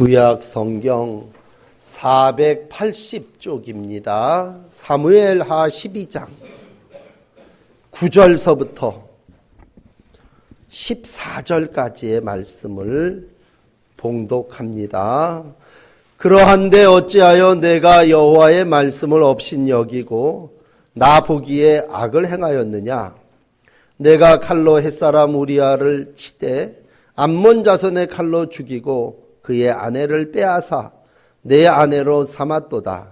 구약 성경 480쪽입니다. 사무엘하 12장 9절서부터 14절까지의 말씀을 봉독합니다. 그러한데 어찌하여 내가 여호와의 말씀을 업신여기고 나 보기에 악을 행하였느냐? 내가 칼로 햇사람 우리아를 치되 암몬 자손의 칼로 죽이고 그의 아내를 빼앗아 내 아내로 삼았도다.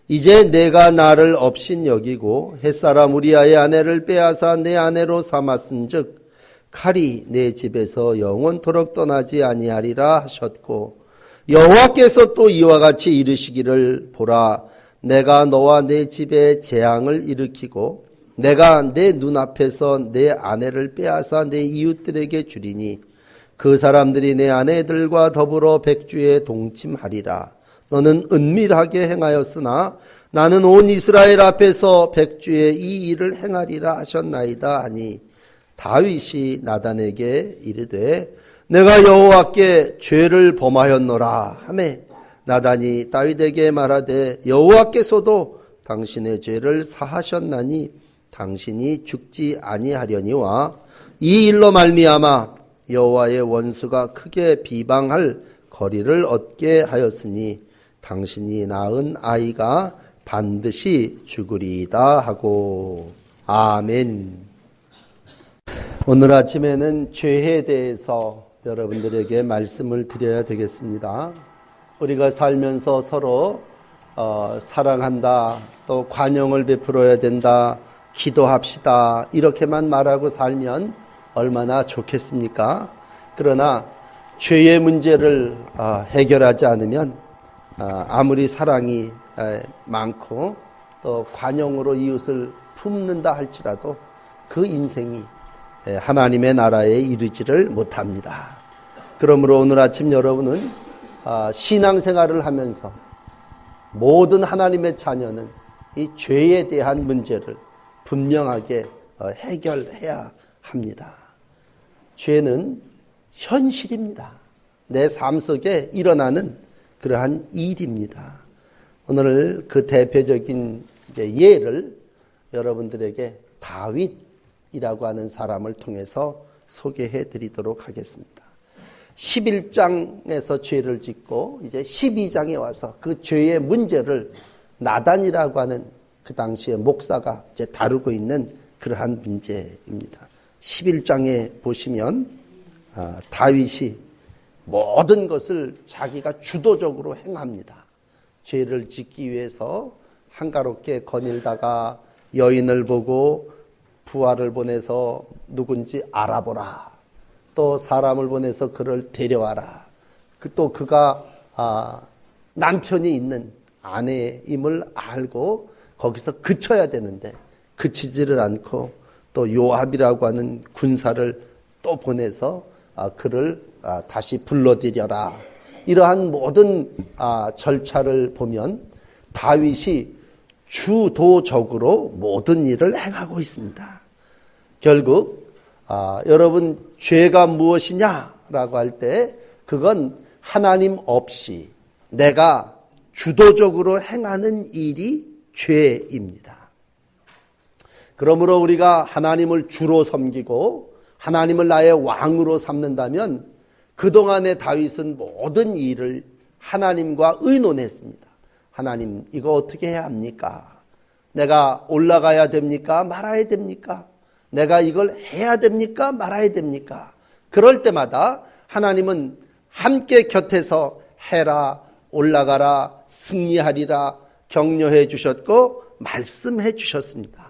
이제 내가 나를 업신여기고 햇사람 우리아의 아내를 빼앗아 내 아내로 삼았은즉 칼이 내 집에서 영원토록 떠나지 아니하리라 하셨고, 여호와께서 또 이와 같이 이르시기를 보라, 내가 너와 내 집에 재앙을 일으키고 내가 내 눈앞에서 내 아내를 빼앗아 내 이웃들에게 주리니 그 사람들이 내 아내들과 더불어 백주에 동침하리라. 너는 은밀하게 행하였으나 나는 온 이스라엘 앞에서 백주에 이 일을 행하리라 하셨나이다 하니, 다윗이 나단에게 이르되 내가 여호와께 죄를 범하였노라 하매, 나단이 다윗에게 말하되 여호와께서도 당신의 죄를 사하셨나니 당신이 죽지 아니하려니와 이 일로 말미암아 여호와의 원수가 크게 비방할 거리를 얻게 하였으니 당신이 낳은 아이가 반드시 죽으리이다 하고. 아멘. 오늘 아침에는 죄에 대해서 여러분들에게 말씀을 드려야 되겠습니다. 우리가 살면서 서로 사랑한다, 또 관용을 베풀어야 된다, 기도합시다, 이렇게만 말하고 살면 얼마나 좋겠습니까? 그러나 죄의 문제를 해결하지 않으면 아무리 사랑이 많고 또 관용으로 이웃을 품는다 할지라도 그 인생이 하나님의 나라에 이르지를 못합니다. 그러므로 오늘 아침 여러분은 신앙생활을 하면서 모든 하나님의 자녀는 이 죄에 대한 문제를 분명하게 해결해야 합니다. 죄는 현실입니다. 내 삶 속에 일어나는 그러한 일입니다. 오늘 그 대표적인 예를 여러분들에게 다윗이라고 하는 사람을 통해서 소개해 드리도록 하겠습니다. 11장에서 죄를 짓고 이제 12장에 와서 그 죄의 문제를 나단이라고 하는 그 당시에 목사가 이제 다루고 있는 그러한 문제입니다. 11장에 보시면 다윗이 모든 것을 자기가 주도적으로 행합니다. 죄를 짓기 위해서 한가롭게 거닐다가 여인을 보고 부하를 보내서 누군지 알아보라, 또 사람을 보내서 그를 데려와라, 또 그가 남편이 있는 아내임을 알고 거기서 그쳐야 되는데 그치지를 않고 또 요압이라고 하는 군사를 또 보내서 그를 다시 불러들여라. 이러한 모든 절차를 보면 다윗이 주도적으로 모든 일을 행하고 있습니다. 결국 여러분, 죄가 무엇이냐라고 할 때 그건 하나님 없이 내가 주도적으로 행하는 일이 죄입니다. 그러므로 우리가 하나님을 주로 섬기고 하나님을 나의 왕으로 삼는다면 그동안의 다윗은 모든 일을 하나님과 의논했습니다. 하나님, 이거 어떻게 해야 합니까? 내가 올라가야 됩니까? 말아야 됩니까? 내가 이걸 해야 됩니까? 말아야 됩니까? 그럴 때마다 하나님은 함께 곁에서 해라, 올라가라, 승리하리라 격려해 주셨고 말씀해 주셨습니다.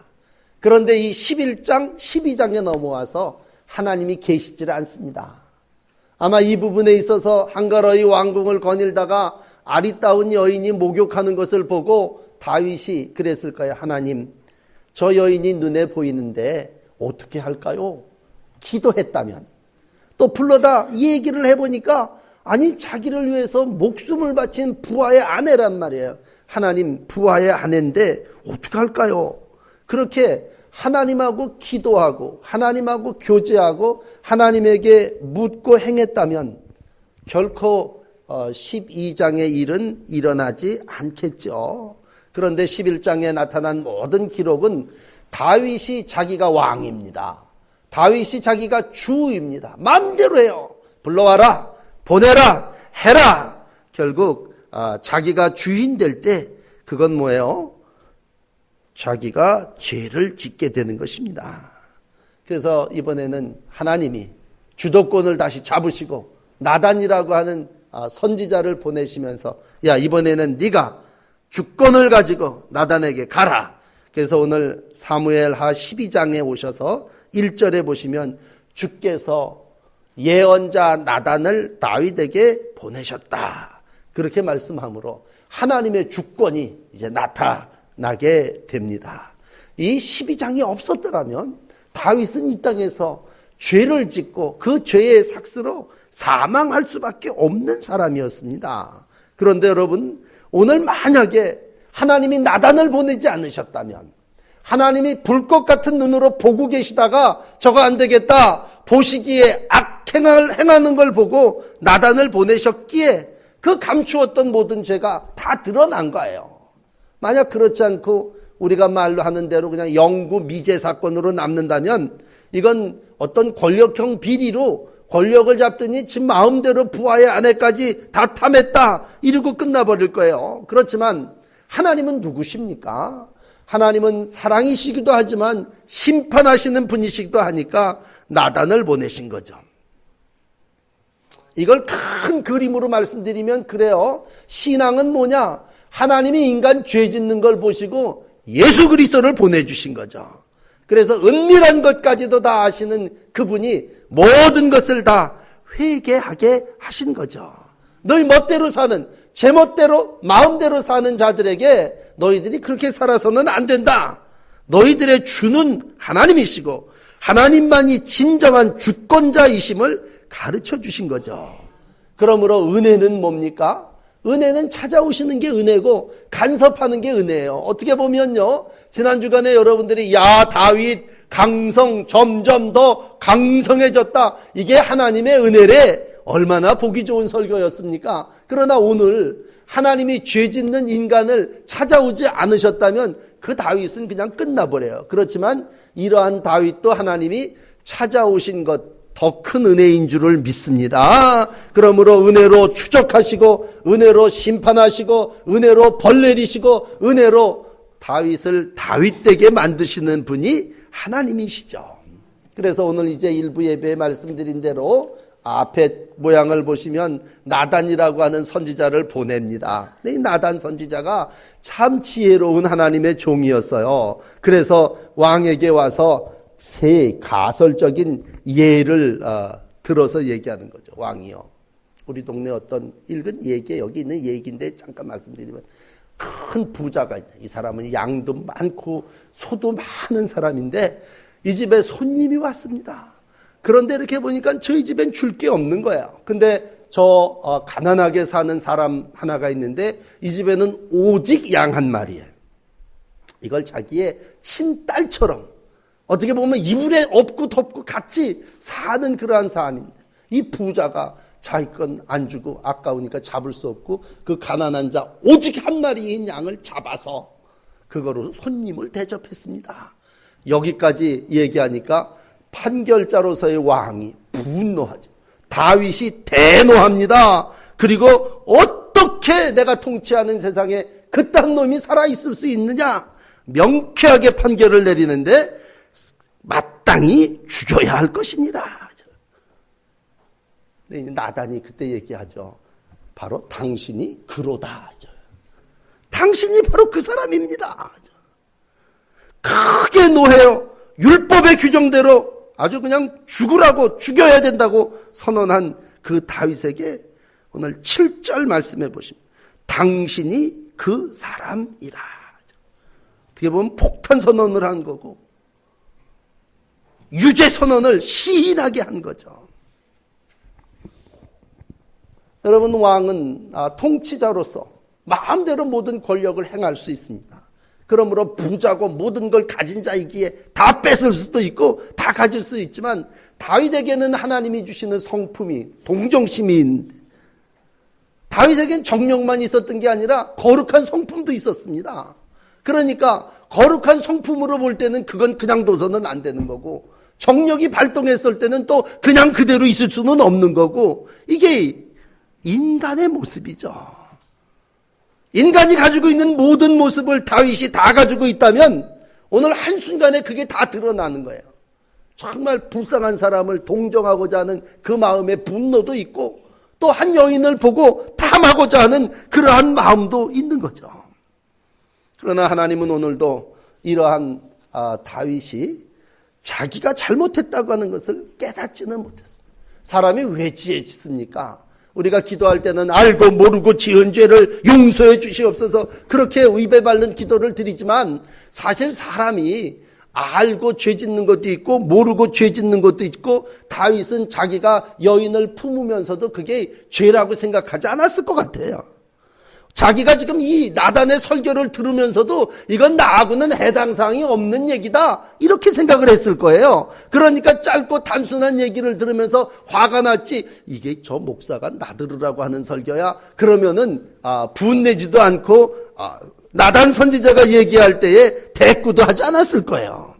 그런데 이 11장, 12장에 넘어와서 하나님이 계시지를 않습니다. 아마 이 부분에 있어서 한가로이 왕궁을 거닐다가 아리따운 여인이 목욕하는 것을 보고 다윗이 그랬을 거예요. 하나님, 저 여인이 눈에 보이는데 어떻게 할까요? 기도했다면. 또 불러다 이 얘기를 해보니까 아니, 자기를 위해서 목숨을 바친 부하의 아내란 말이에요. 하나님, 부하의 아내인데 어떻게 할까요? 그렇게 하나님하고 기도하고 하나님하고 교제하고 하나님에게 묻고 행했다면 결코 12장의 일은 일어나지 않겠죠. 그런데 11장에 나타난 모든 기록은 다윗이 자기가 왕입니다. 다윗이 자기가 주입니다. 마음대로 해요. 불러와라, 보내라, 해라. 결국 자기가 주인 될 때 그건 뭐예요? 자기가 죄를 짓게 되는 것입니다. 그래서 이번에는 하나님이 주도권을 다시 잡으시고 나단이라고 하는 선지자를 보내시면서 야, 이번에는 네가 주권을 가지고 나단에게 가라. 그래서 오늘 사무엘하 12장에 오셔서 1절에 보시면 주께서 예언자 나단을 다윗에게 보내셨다. 그렇게 말씀하므로 하나님의 주권이 이제 나타나게 됩니다. 이 12장이 없었더라면 다윗은 이 땅에서 죄를 짓고 그 죄의 삭스로 사망할 수밖에 없는 사람이었습니다. 그런데 여러분, 오늘 만약에 하나님이 나단을 보내지 않으셨다면, 하나님이 불꽃 같은 눈으로 보고 계시다가 저거 안 되겠다, 보시기에 악행을 행하는 걸 보고 나단을 보내셨기에 그 감추었던 모든 죄가 다 드러난 거예요. 만약 그렇지 않고 우리가 말로 하는 대로 그냥 영구 미제 사건으로 남는다면 이건 어떤 권력형 비리로 권력을 잡더니 지 마음대로 부하의 아내까지 다 탐했다 이러고 끝나버릴 거예요. 그렇지만 하나님은 누구십니까? 하나님은 사랑이시기도 하지만 심판하시는 분이시기도 하니까 나단을 보내신 거죠. 이걸 큰 그림으로 말씀드리면 그래요. 신앙은 뭐냐? 하나님이 인간 죄 짓는 걸 보시고 예수 그리스도를 보내주신 거죠. 그래서 은밀한 것까지도 다 아시는 그분이 모든 것을 다 회개하게 하신 거죠. 너희 멋대로 사는, 제멋대로 마음대로 사는 자들에게 너희들이 그렇게 살아서는 안 된다. 너희들의 주는 하나님이시고 하나님만이 진정한 주권자이심을 가르쳐 주신 거죠. 그러므로 은혜는 뭡니까? 은혜는 찾아오시는 게 은혜고 간섭하는 게 은혜예요. 어떻게 보면요, 지난 주간에 여러분들이 야 다윗 강성 점점 더 강성해졌다, 이게 하나님의 은혜래, 얼마나 보기 좋은 설교였습니까? 그러나 오늘 하나님이 죄 짓는 인간을 찾아오지 않으셨다면 그 다윗은 그냥 끝나버려요. 그렇지만 이러한 다윗도 하나님이 찾아오신 것, 더 큰 은혜인 줄을 믿습니다. 그러므로 은혜로 추적하시고 은혜로 심판하시고 은혜로 벌 내리시고 은혜로 다윗을 다윗되게 만드시는 분이 하나님이시죠. 그래서 오늘 이제 일부 예배에 말씀드린 대로 앞에 모양을 보시면 나단이라고 하는 선지자를 보냅니다. 이 나단 선지자가 참 지혜로운 하나님의 종이었어요. 그래서 왕에게 와서 세 가설적인 예를 들어서 얘기하는 거죠. 왕이요, 우리 동네 어떤 읽은 얘기, 여기 있는 얘기인데 잠깐 말씀드리면, 큰 부자가 있다. 이 사람은 양도 많고 소도 많은 사람인데 이 집에 손님이 왔습니다. 그런데 이렇게 보니까 저희 집엔 줄 게 없는 거야. 근데 저 가난하게 사는 사람 하나가 있는데 이 집에는 오직 양 한 마리에, 이걸 자기의 친딸처럼, 어떻게 보면 이불에 엎고 덮고 같이 사는 그러한 사람인데, 이 부자가 자기 건 안 주고 아까우니까 잡을 수 없고 그 가난한 자 오직 한 마리인 양을 잡아서 그거로 손님을 대접했습니다. 여기까지 얘기하니까 판결자로서의 왕이 분노하죠. 다윗이 대노합니다. 그리고 어떻게 내가 통치하는 세상에 그딴 놈이 살아있을 수 있느냐, 명쾌하게 판결을 내리는데 마땅히 죽여야 할 것이니라. 나단이 그때 얘기하죠. 바로 당신이 그로다. 당신이 바로 그 사람입니다. 크게 노해요. 율법의 규정대로 아주 그냥 죽으라고, 죽여야 된다고 선언한 그 다윗에게 오늘 7절 말씀해 보시면 당신이 그 사람이라. 어떻게 보면 폭탄 선언을 한 거고 유죄 선언을 시인하게 한 거죠. 여러분, 왕은 통치자로서 마음대로 모든 권력을 행할 수 있습니다. 그러므로 부자고 모든 걸 가진 자이기에 다 뺏을 수도 있고 다 가질 수 있지만 다윗에게는 하나님이 주시는 성품이, 동정심이 있는데 다윗에겐 정력만 있었던 게 아니라 거룩한 성품도 있었습니다. 그러니까 거룩한 성품으로 볼 때는 그건 그냥 둬서는 안 되는 거고, 정력이 발동했을 때는 또 그냥 그대로 있을 수는 없는 거고, 이게 인간의 모습이죠. 인간이 가지고 있는 모든 모습을 다윗이 다 가지고 있다면 오늘 한순간에 그게 다 드러나는 거예요. 정말 불쌍한 사람을 동정하고자 하는 그 마음의 분노도 있고, 또 한 여인을 보고 탐하고자 하는 그러한 마음도 있는 거죠. 그러나 하나님은 오늘도 이러한 다윗이 자기가 잘못했다고 하는 것을 깨닫지는 못했어요. 사람이 왜 지혜 짓습니까? 우리가 기도할 때는 알고 모르고 지은 죄를 용서해 주시옵소서, 그렇게 입에 바른 기도를 드리지만, 사실 사람이 알고 죄 짓는 것도 있고 모르고 죄 짓는 것도 있고, 다윗은 자기가 여인을 품으면서도 그게 죄라고 생각하지 않았을 것 같아요. 자기가 지금 이 나단의 설교를 들으면서도 이건 나하고는 해당 사항이 없는 얘기다, 이렇게 생각을 했을 거예요. 그러니까 짧고 단순한 얘기를 들으면서 화가 났지, 이게 저 목사가 나들으라고 하는 설교야, 그러면은 분내지도 않고 나단 선지자가 얘기할 때에 대꾸도 하지 않았을 거예요.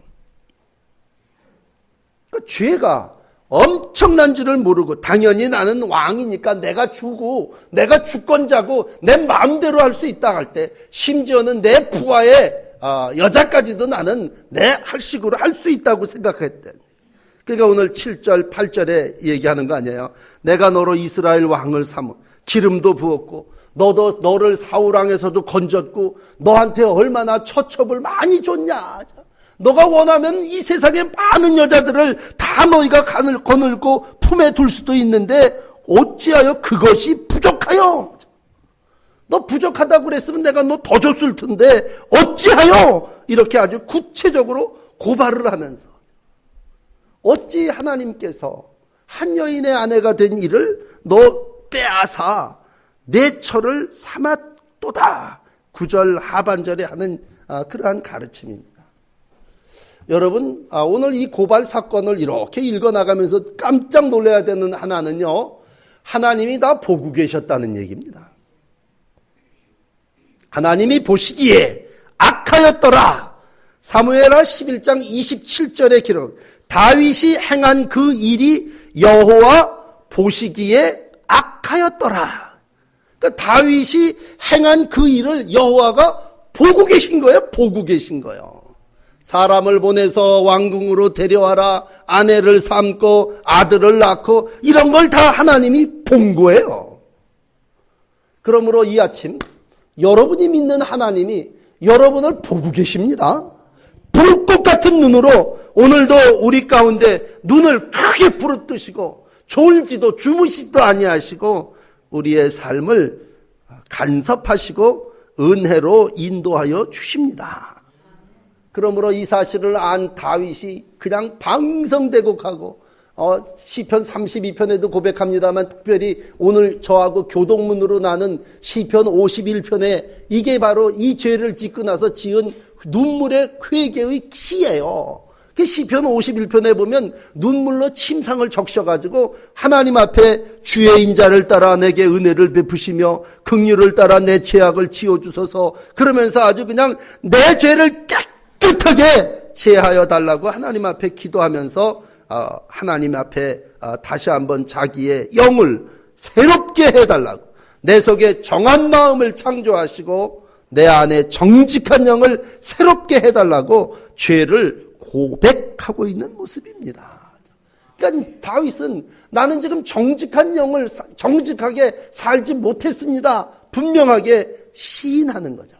그러니까 죄가 엄청난 줄을 모르고, 당연히 나는 왕이니까 내가 주고 내가 주권자고 내 마음대로 할 수 있다 할 때, 심지어는 내 부하의 여자까지도 나는 내 할식으로 할 수 있다고 생각했대. 그러니까 오늘 7절 8절에 얘기하는 거 아니에요. 내가 너로 이스라엘 왕을 삼어 기름도 부었고 너도 너를 사울 왕에서도 건졌고 너한테 얼마나 처첩을 많이 줬냐. 너가 원하면 이 세상의 많은 여자들을 다 너희가 거느리고 품에 둘 수도 있는데 어찌하여 그것이 부족하여? 너 부족하다고 그랬으면 내가 너 더 줬을 텐데 어찌하여? 이렇게 아주 구체적으로 고발을 하면서, 어찌 하나님께서 한 여인의 아내가 된 이를 너 빼앗아 내 처를 삼았도다. 9절 하반절에 하는 그러한 가르침입니다. 여러분, 오늘 이 고발 사건을 이렇게 읽어나가면서 깜짝 놀라야 되는 하나는요, 하나님이 다 보고 계셨다는 얘기입니다. 하나님이 보시기에 악하였더라. 사무엘하 11장 27절의 기록. 다윗이 행한 그 일이 여호와 보시기에 악하였더라. 그러니까 다윗이 행한 그 일을 여호와가 보고 계신 거예요. 보고 계신 거예요. 사람을 보내서 왕궁으로 데려와라, 아내를 삼고 아들을 낳고, 이런 걸 다 하나님이 본 거예요. 그러므로 이 아침 여러분이 믿는 하나님이 여러분을 보고 계십니다. 불꽃 같은 눈으로 오늘도 우리 가운데 눈을 크게 부릅뜨시고 졸지도 주무시지도 아니하시고 우리의 삶을 간섭하시고 은혜로 인도하여 주십니다. 그러므로 이 사실을 안 다윗이 그냥 방성대곡하고, 시편 32편에도 고백합니다만, 특별히 오늘 저하고 교동문으로 나는 시편 51편에 이게 바로 이 죄를 짓고 나서 지은 눈물의 회개의 시예요. 그 시편 51편에 보면 눈물로 침상을 적셔가지고 하나님 앞에 주의 인자를 따라 내게 은혜를 베푸시며 긍휼을 따라 내 죄악을 지어주소서, 그러면서 아주 그냥 내 죄를 깨끗하게 제하여 달라고 하나님 앞에 기도하면서 하나님 앞에 다시 한번 자기의 영을 새롭게 해달라고, 내 속에 정한 마음을 창조하시고 내 안에 정직한 영을 새롭게 해달라고 죄를 고백하고 있는 모습입니다. 그러니까 다윗은 나는 지금 정직한 영을 정직하게 살지 못했습니다, 분명하게 시인하는 거죠.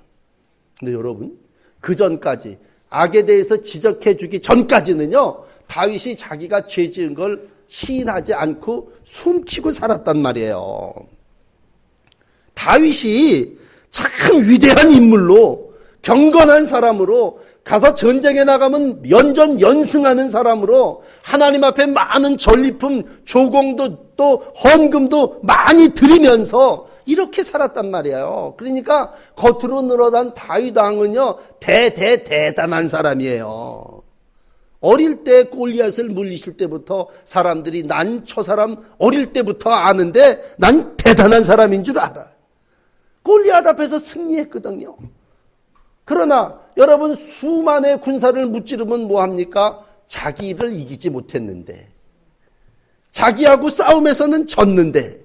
근데 여러분, 그 전까지, 악에 대해서 지적해 주기 전까지는요, 다윗이 자기가 죄 지은 걸 시인하지 않고 숨기고 살았단 말이에요. 다윗이 참 위대한 인물로, 경건한 사람으로, 가서 전쟁에 나가면 연전연승하는 사람으로, 하나님 앞에 많은 전리품, 조공도 또 헌금도 많이 드리면서 이렇게 살았단 말이에요. 그러니까 겉으로 늘어난 다윗 왕은요, 대단한 사람이에요. 어릴 때 골리앗을 물리실 때부터 사람들이 난 저 사람 어릴 때부터 아는데 난 대단한 사람인 줄 알아. 골리앗 앞에서 승리했거든요. 그러나 여러분 수만의 군사를 무찌르면 뭐합니까? 자기를 이기지 못했는데, 자기하고 싸움에서는 졌는데,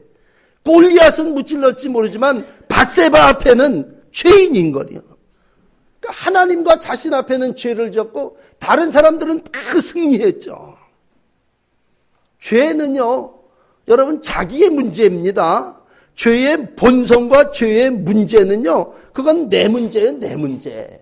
골리앗은 무찔렀지 모르지만 밧세바 앞에는 죄인인 거예요. 그러니까 하나님과 자신 앞에는 죄를 졌고 다른 사람들은 다 승리했죠. 죄는요, 여러분 자기의 문제입니다. 죄의 본성과 죄의 문제는요, 그건 내 문제예요, 내 문제.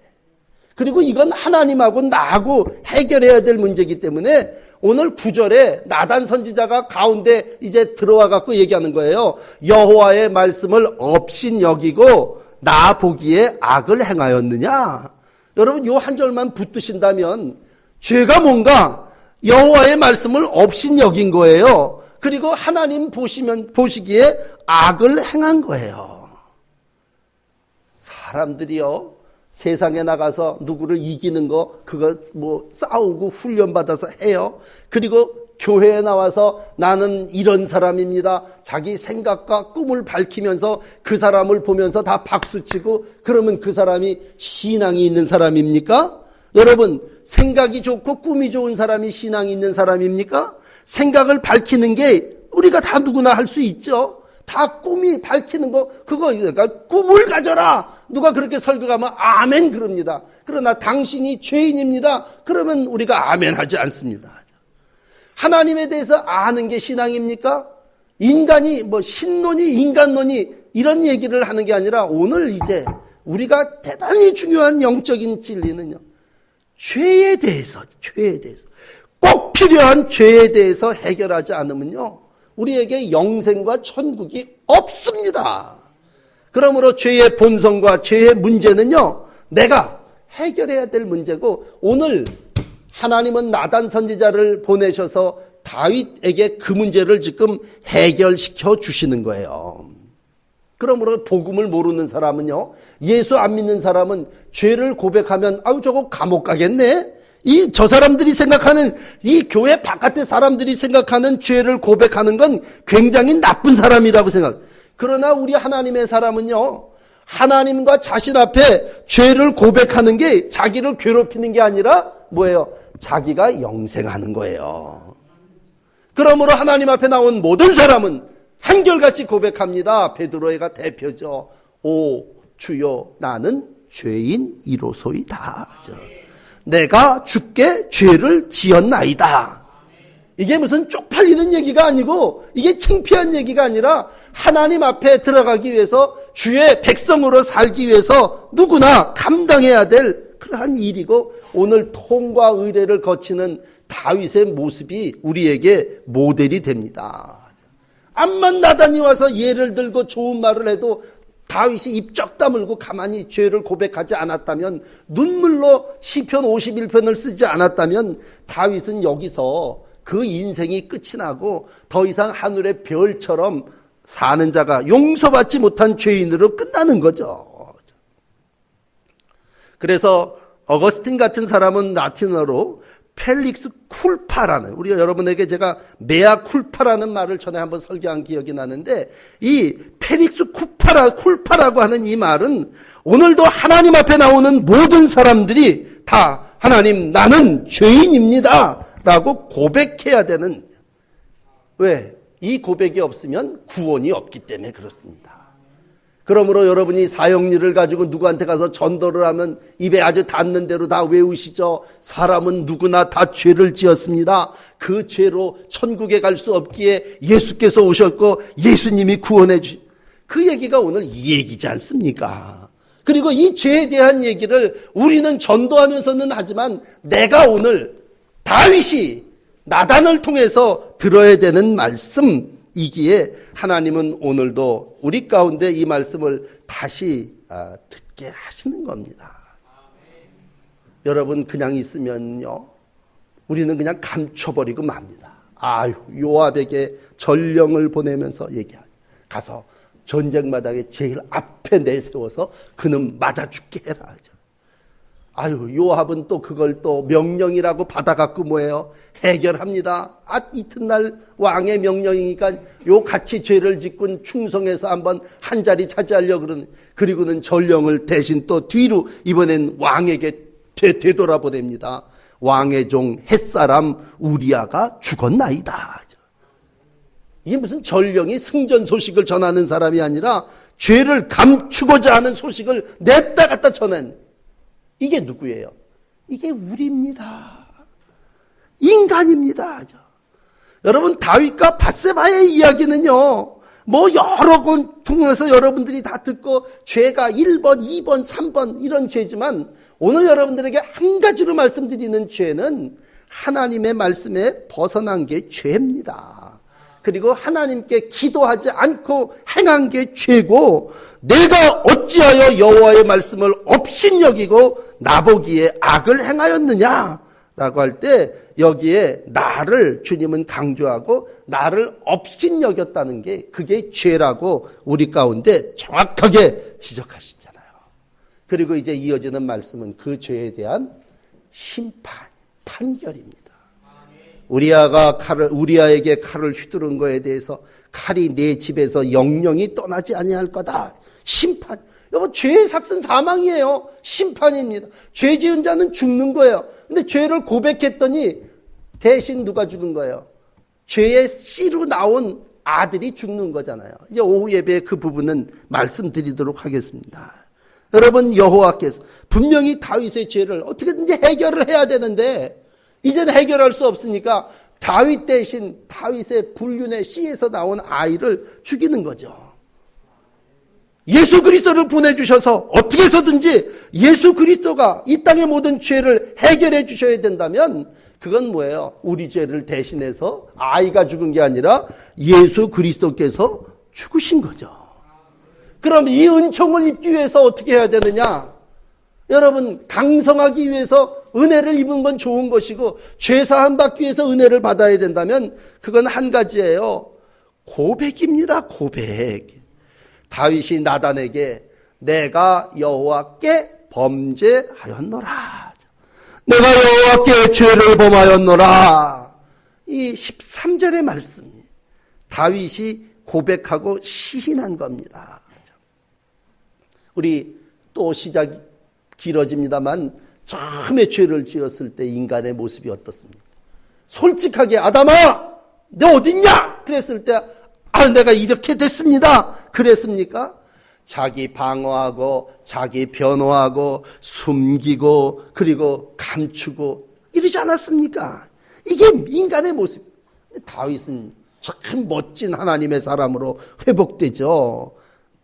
그리고 이건 하나님하고 나하고 해결해야 될 문제이기 때문에 오늘 9절에 나단 선지자가 가운데 이제 들어와 갖고 얘기하는 거예요. 여호와의 말씀을 업신 여기고 나 보기에 악을 행하였느냐. 여러분 요 한 절만 붙드신다면 죄가 뭔가 여호와의 말씀을 업신 여긴 거예요. 그리고 하나님 보시기에 악을 행한 거예요. 사람들이요, 세상에 나가서 누구를 이기는 거, 그거 뭐 싸우고 훈련받아서 해요. 그리고 교회에 나와서 나는 이런 사람입니다. 자기 생각과 꿈을 밝히면서 그 사람을 보면서 다 박수치고 그러면 그 사람이 신앙이 있는 사람입니까? 여러분, 생각이 좋고 꿈이 좋은 사람이 신앙이 있는 사람입니까? 생각을 밝히는 게 우리가 다 누구나 할 수 있죠. 다 꿈이 밝히는 거, 그거, 그러니까 꿈을 가져라. 누가 그렇게 설교하면 아멘 그럽니다. 그러나 당신이 죄인입니다. 그러면 우리가 아멘 하지 않습니다. 하나님에 대해서 아는 게 신앙입니까? 인간이 뭐 신론이 인간론이 이런 얘기를 하는 게 아니라 오늘 이제 우리가 대단히 중요한 영적인 진리는요, 죄에 대해서 꼭 필요한 죄에 대해서 해결하지 않으면요, 우리에게 영생과 천국이 없습니다. 그러므로 죄의 본성과 죄의 문제는요, 내가 해결해야 될 문제고, 오늘 하나님은 나단 선지자를 보내셔서 다윗에게 그 문제를 지금 해결시켜 주시는 거예요. 그러므로 복음을 모르는 사람은요, 예수 안 믿는 사람은 죄를 고백하면 아우 저거 감옥 가겠네. 저 사람들이 생각하는, 이 교회 바깥의 사람들이 생각하는 죄를 고백하는 건 굉장히 나쁜 사람이라고 생각. 그러나 우리 하나님의 사람은요, 하나님과 자신 앞에 죄를 고백하는 게 자기를 괴롭히는 게 아니라 뭐예요? 자기가 영생하는 거예요. 그러므로 하나님 앞에 나온 모든 사람은 한결같이 고백합니다. 베드로가 대표죠. 오 주여 나는 죄인이로소이다. 내가 주께 죄를 지었나이다. 이게 무슨 쪽팔리는 얘기가 아니고 이게 창피한 얘기가 아니라 하나님 앞에 들어가기 위해서 주의 백성으로 살기 위해서 누구나 감당해야 될 그러한 일이고, 오늘 통과 의례를 거치는 다윗의 모습이 우리에게 모델이 됩니다. 암만 나단이 와서 예를 들고 좋은 말을 해도 다윗이 입 쩍 다물고 가만히 죄를 고백하지 않았다면, 눈물로 시편 51편을 쓰지 않았다면 다윗은 여기서 그 인생이 끝이 나고 더 이상 하늘의 별처럼 사는 자가 용서받지 못한 죄인으로 끝나는 거죠. 그래서 어거스틴 같은 사람은 라틴어로 펠릭스 쿨파라는, 우리가 여러분에게 제가 메아 쿨파라는 말을 전에 한번 설교한 기억이 나는데, 이 펠릭스 쿨파라고 하는 이 말은 오늘도 하나님 앞에 나오는 모든 사람들이 다 하나님 나는 죄인입니다 라고 고백해야 되는, 왜? 이 고백이 없으면 구원이 없기 때문에 그렇습니다. 그러므로 여러분이 사형리를 가지고 누구한테 가서 전도를 하면 입에 아주 닿는 대로 다 외우시죠. 사람은 누구나 다 죄를 지었습니다. 그 죄로 천국에 갈 수 없기에 예수께서 오셨고 예수님이 구원해 주신, 그 얘기가 오늘 이 얘기지 않습니까? 그리고 이 죄에 대한 얘기를 우리는 전도하면서는 하지만 내가 오늘 다윗이 나단을 통해서 들어야 되는 말씀이기에 하나님은 오늘도 우리 가운데 이 말씀을 다시 듣게 하시는 겁니다. 여러분 그냥 있으면요, 우리는 그냥 감춰버리고 맙니다. 아유, 요압에게 전령을 보내면서 얘기하죠. 가서 전쟁마당에 제일 앞에 내세워서 그는 맞아 죽게 해라. 요압은 또 그걸 또 명령이라고 받아갖고 뭐예요? 해결합니다. 이튿날 왕의 명령이니까 요 같이 죄를 짓고 충성해서 한번 한 자리 차지하려고 그러는, 그리고는 전령을 대신 또 뒤로 이번엔 왕에게 되돌아보냅니다. 왕의 종 햇사람 우리아가 죽었나이다. 이게 무슨 전령이 승전 소식을 전하는 사람이 아니라 죄를 감추고자 하는 소식을 냅다 갖다 전한, 이게 누구예요? 이게 우리입니다. 인간입니다. 여러분, 다윗과 밧세바의 이야기는요, 뭐 여러 권 통해서 여러분들이 다 듣고 죄가 1번, 2번, 3번 이런 죄지만, 오늘 여러분들에게 한 가지로 말씀드리는 죄는 하나님의 말씀에 벗어난 게 죄입니다. 그리고 하나님께 기도하지 않고 행한 게 죄고, 내가 어찌하여 여호와의 말씀을 업신여기고 나보기에 악을 행하였느냐 라고 할 때, 여기에 나를 주님은 강조하고 나를 업신여겼다는 게, 그게 죄라고 우리 가운데 정확하게 지적하시잖아요. 그리고 이제 이어지는 말씀은 그 죄에 대한 심판, 판결입니다. 우리아에게 칼을 휘두른 거에 대해서 칼이 내 집에서 영영이 떠나지 아니할 거다. 심판. 여러분, 죄의 삭은 사망이에요. 심판입니다. 죄 지은 자는 죽는 거예요. 근데 죄를 고백했더니 대신 누가 죽은 거예요? 죄의 씨로 나온 아들이 죽는 거잖아요. 이제 오후 예배에 그 부분은 말씀드리도록 하겠습니다. 여러분, 여호와께서 분명히 다윗의 죄를 어떻게든지 해결을 해야 되는데, 이제는 해결할 수 없으니까 다윗 대신 다윗의 불륜의 씨에서 나온 아이를 죽이는 거죠. 예수 그리스도를 보내주셔서 어떻게 해서든지 예수 그리스도가 이 땅의 모든 죄를 해결해 주셔야 된다면, 그건 뭐예요? 우리 죄를 대신해서 아이가 죽은 게 아니라 예수 그리스도께서 죽으신 거죠. 그럼 이 은총을 입기 위해서 어떻게 해야 되느냐? 여러분, 강성하기 위해서 은혜를 입은 건 좋은 것이고, 죄사함 받기 위해서 은혜를 받아야 된다면 그건 한 가지예요. 고백입니다. 고백. 다윗이 나단에게 내가 여호와께 범죄하였노라, 내가 여호와께 죄를 범하였노라, 이 13절의 말씀, 다윗이 고백하고 시인한 겁니다. 우리 또 시작이 길어집니다만, 처음에 죄를 지었을 때 인간의 모습이 어떻습니까? 솔직하게 아담아 너 어딨냐 그랬을 때 내가 이렇게 됐습니다 그랬습니까? 자기 방어하고 자기 변호하고 숨기고 그리고 감추고 이러지 않았습니까? 이게 인간의 모습. 다윗은 참 멋진 하나님의 사람으로 회복되죠.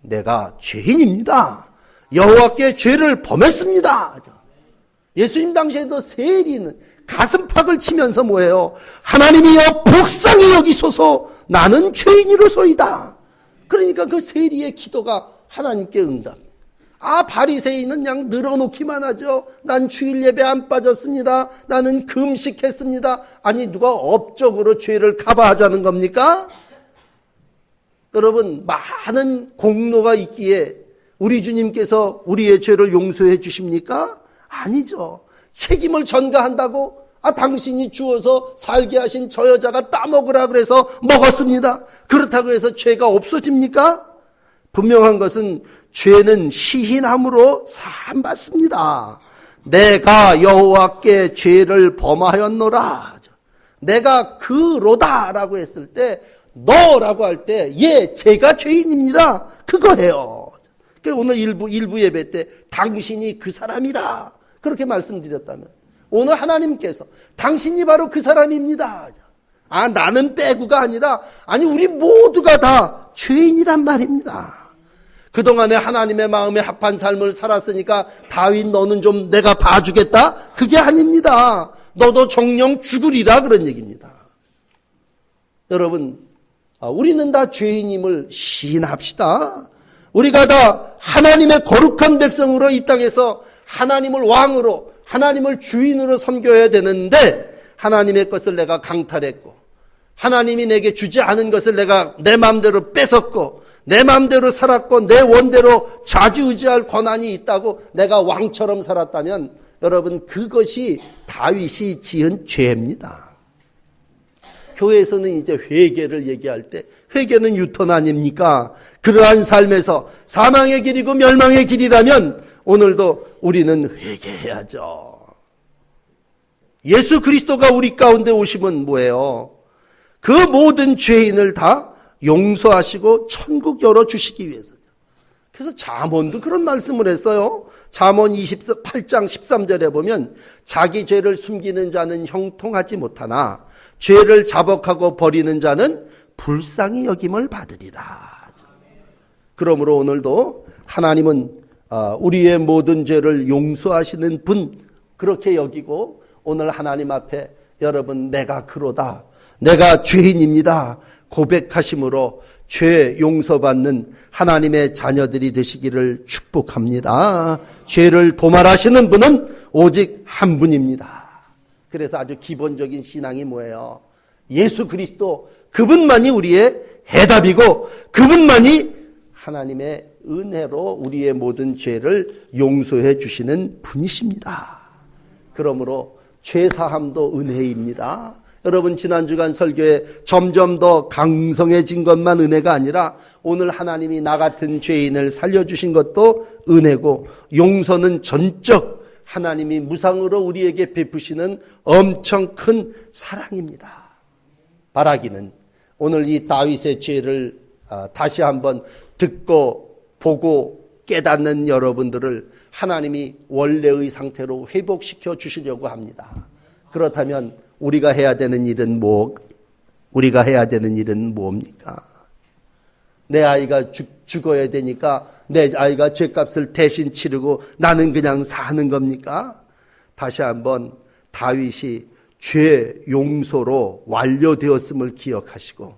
내가 죄인입니다. 여호와께 죄를 범했습니다. 예수님 당시에도 세리는 가슴팍을 치면서 뭐예요? 하나님이여 복상히 여기소서 나는 죄인이로소이다. 그러니까 그 세리의 기도가 하나님께 응답. 바리새인은 그냥 늘어놓기만 하죠. 난 주일 예배 안 빠졌습니다. 나는 금식했습니다. 아니, 누가 업적으로 죄를 커버하자는 겁니까? 여러분, 많은 공로가 있기에 우리 주님께서 우리의 죄를 용서해 주십니까? 아니죠. 책임을 전가한다고 당신이 주어서 살게 하신 저 여자가 따먹으라 그래서 먹었습니다. 그렇다고 해서 죄가 없어집니까? 분명한 것은 죄는 시인함으로 사함받습니다. 내가 여호와께 죄를 범하였노라. 내가 그로다라고 했을 때, 너라고 할 때, 제가 죄인입니다. 그거예요. 오늘 일부 예배 때 당신이 그 사람이라 그렇게 말씀드렸다면, 오늘 하나님께서 당신이 바로 그 사람입니다. 나는 빼고가 아니라, 우리 모두가 다 죄인이란 말입니다. 그동안에 하나님의 마음에 합한 삶을 살았으니까 다윗 너는 좀 내가 봐주겠다? 그게 아닙니다. 너도 정령 죽으리라 그런 얘기입니다. 여러분, 우리는 다 죄인임을 시인합시다. 우리가 다 하나님의 거룩한 백성으로 이 땅에서 하나님을 왕으로, 하나님을 주인으로 섬겨야 되는데, 하나님의 것을 내가 강탈했고, 하나님이 내게 주지 않은 것을 내가 내 마음대로 뺏었고, 내 마음대로 살았고, 내 원대로 좌지우지할 권한이 있다고 내가 왕처럼 살았다면, 여러분 그것이 다윗이 지은 죄입니다. 교회에서는 이제 회개를 얘기할 때 회개는 유턴 아닙니까? 그러한 삶에서 사망의 길이고 멸망의 길이라면 오늘도 우리는 회개해야죠. 예수 그리스도가 우리 가운데 오시면 뭐예요? 그 모든 죄인을 다 용서하시고 천국 열어주시기 위해서죠. 그래서 잠언도 그런 말씀을 했어요. 잠언 28장 13절에 보면 자기 죄를 숨기는 자는 형통하지 못하나 죄를 자복하고 버리는 자는 불쌍히 여김을 받으리라. 그러므로 오늘도 하나님은 우리의 모든 죄를 용서하시는 분 그렇게 여기고 오늘 하나님 앞에 여러분 내가 그러다 내가 죄인입니다 고백하심으로 죄 용서받는 하나님의 자녀들이 되시기를 축복합니다. 죄를 도말하시는 분은 오직 한 분입니다. 그래서 아주 기본적인 신앙이 뭐예요? 예수 그리스도 그분만이 우리의 해답이고 그분만이 하나님의 은혜로 우리의 모든 죄를 용서해 주시는 분이십니다. 그러므로 죄사함도 은혜입니다. 여러분 지난 주간 설교에 점점 더 강성해진 것만 은혜가 아니라 오늘 하나님이 나 같은 죄인을 살려주신 것도 은혜고 용서는 전적 하나님이 무상으로 우리에게 베푸시는 엄청 큰 사랑입니다. 바라기는 오늘 이 다윗의 죄를 다시 한번 듣고 보고 깨닫는 여러분들을 하나님이 원래의 상태로 회복시켜 주시려고 합니다. 그렇다면 우리가 해야 되는 일은 뭡니까? 내 아이가 죽어야 되니까 내 아이가 죄값을 대신 치르고 나는 그냥 사는 겁니까? 다시 한번 다윗이 죄 용서로 완료되었음을 기억하시고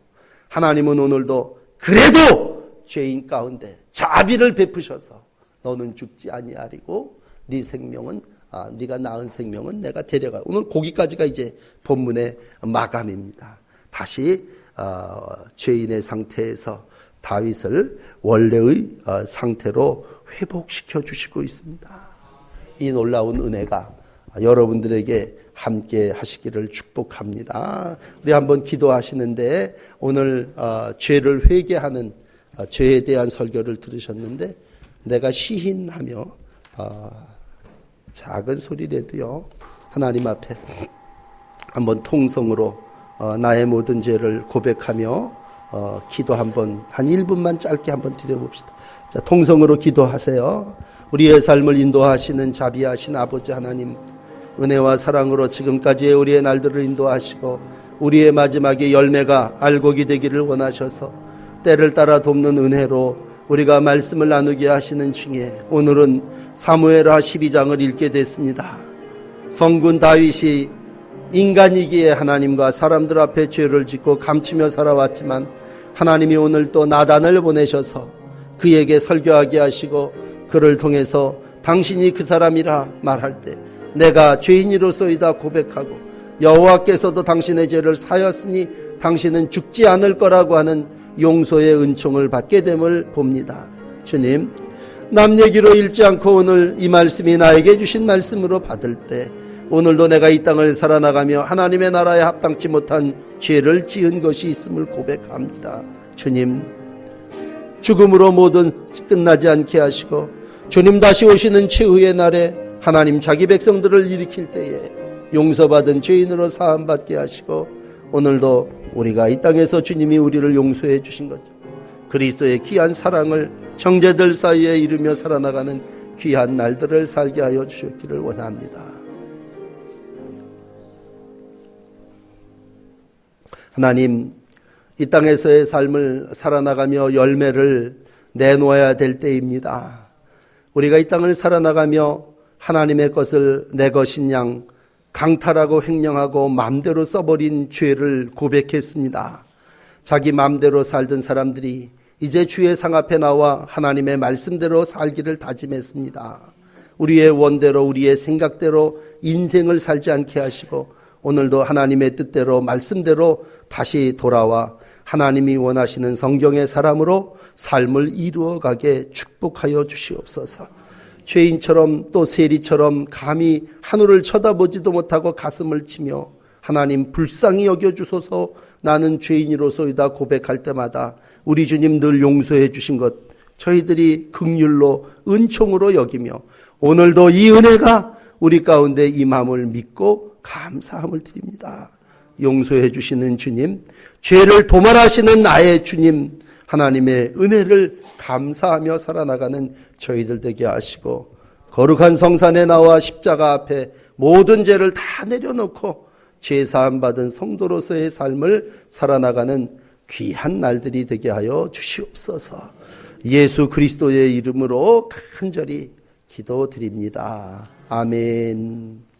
하나님은 오늘도 그래도 죄인 가운데 자비를 베푸셔서 너는 죽지 아니하리고 네 생명은 네가 낳은 생명은 내가 데려가. 오늘 거기까지가 이제 본문의 마감입니다. 다시 죄인의 상태에서 다윗을 원래의 상태로 회복시켜 주시고 있습니다. 이 놀라운 은혜가 여러분들에게 함께 하시기를 축복합니다. 우리 한번 기도하시는데 오늘 죄를 회개하는 죄에 대한 설교를 들으셨는데 내가 시인하며 작은 소리라도요 하나님 앞에 한번 통성으로 나의 모든 죄를 고백하며 기도 한번 한 1분만 짧게 한번 드려봅시다. 자, 통성으로 기도하세요. 우리의 삶을 인도하시는 자비하신 아버지 하나님, 은혜와 사랑으로 지금까지의 우리의 날들을 인도하시고 우리의 마지막의 열매가 알곡이 되기를 원하셔서 때를 따라 돕는 은혜로 우리가 말씀을 나누게 하시는 중에 오늘은 사무엘하 12장을 읽게 됐습니다. 성군 다윗이 인간이기에 하나님과 사람들 앞에 죄를 짓고 감추며 살아왔지만 하나님이 오늘 또 나단을 보내셔서 그에게 설교하게 하시고 그를 통해서 당신이 그 사람이라 말할 때 내가 죄인이로소이다 고백하고 여호와께서도 당신의 죄를 사였으니 당신은 죽지 않을 거라고 하는 용서의 은총을 받게 됨을 봅니다. 주님, 남 얘기로 읽지 않고 오늘 이 말씀이 나에게 주신 말씀으로 받을 때 오늘도 내가 이 땅을 살아나가며 하나님의 나라에 합당치 못한 죄를 지은 것이 있음을 고백합니다. 주님, 죽음으로 모든 끝나지 않게 하시고 주님 다시 오시는 최후의 날에 하나님 자기 백성들을 일으킬 때에 용서받은 죄인으로 사함받게 하시고 오늘도 우리가 이 땅에서 주님이 우리를 용서해 주신 것 그리스도의 귀한 사랑을 형제들 사이에 이루며 살아나가는 귀한 날들을 살게 하여 주셨기를 원합니다. 하나님, 이 땅에서의 삶을 살아나가며 열매를 내놓아야 될 때입니다. 우리가 이 땅을 살아나가며 하나님의 것을 내 것인 양 강탈하고 횡령하고 마음대로 써버린 죄를 고백했습니다. 자기 마음대로 살던 사람들이 이제 주의 상 앞에 나와 하나님의 말씀대로 살기를 다짐했습니다. 우리의 원대로 우리의 생각대로 인생을 살지 않게 하시고 오늘도 하나님의 뜻대로 말씀대로 다시 돌아와 하나님이 원하시는 성경의 사람으로 삶을 이루어가게 축복하여 주시옵소서. 죄인처럼 또 세리처럼 감히 하늘을 쳐다보지도 못하고 가슴을 치며 하나님 불쌍히 여겨주소서 나는 죄인이로소이다 고백할 때마다 우리 주님 늘 용서해 주신 것 저희들이 긍휼로 은총으로 여기며 오늘도 이 은혜가 우리 가운데 임함을 믿고 감사함을 드립니다. 용서해 주시는 주님, 죄를 도말하시는 나의 주님, 하나님의 은혜를 감사하며 살아나가는 저희들 되게 하시고 거룩한 성산에 나와 십자가 앞에 모든 죄를 다 내려놓고 죄사함 받은 성도로서의 삶을 살아나가는 귀한 날들이 되게 하여 주시옵소서. 예수 그리스도의 이름으로 간절히 기도드립니다. 아멘.